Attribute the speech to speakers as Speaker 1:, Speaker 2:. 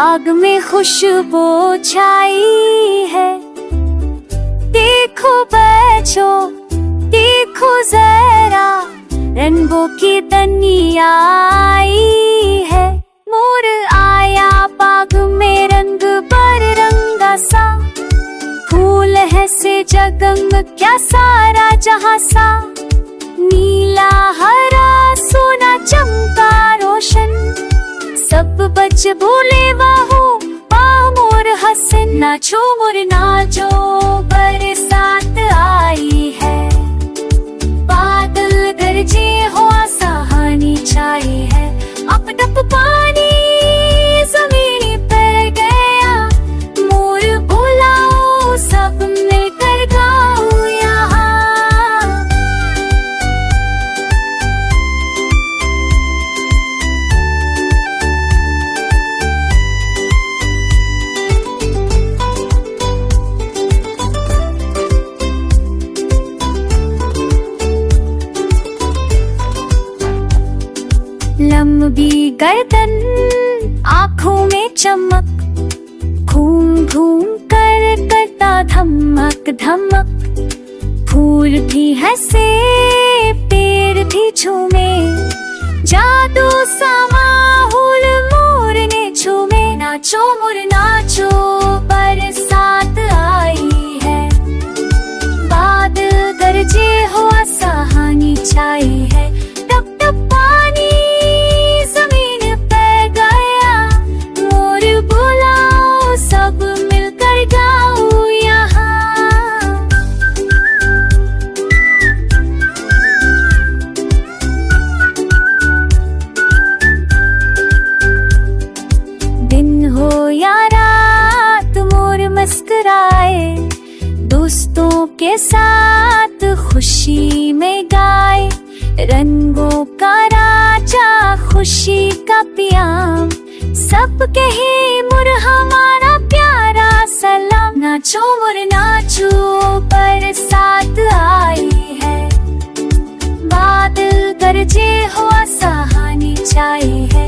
Speaker 1: बाग में खुशबू छाई है। देखो बच्चों, देखो जरा, रेनबो की दुनिया आई है। मोर आया बाग में रंग बरंगा सा, फूल है से जगंग क्या सारा जहां सा। नीला हरा सोना चमका रोशन, सब बच भूले वाहो मोर हसन। नाचो मोर नाचो, बरसात आई है। बादल गरजे हो आसानी छाई है। अप टप पानी जमीन पर गया, मोर बुलाओ सब मिलकर गाओ यहाँ। लंबी गर्दन, आँखों में चमक, घूम घूम कर करता धमक धमक। फूल भी हंसे, पेड़ भी झूमे, जादू सा माहौल मोर ने झूमे। नाचो मोर नाचो, बरसात आई है। बादल गरजे हो आसानी छाई है। टप टप पानी जमीन पर गया, मोर बुलाओ सब मिलकर गाओ यहाँ। दिन हो या रात मोर मुस्कुराए, दोस्तों के साथ खुशी में गाए। रंगों का राजा, खुशी का पियाम, सब कहे मुर हमारा प्यारा सलाम। नाचो मुर नाचो, बरसात आई है। बादल गरजे हो आसानी छाई है।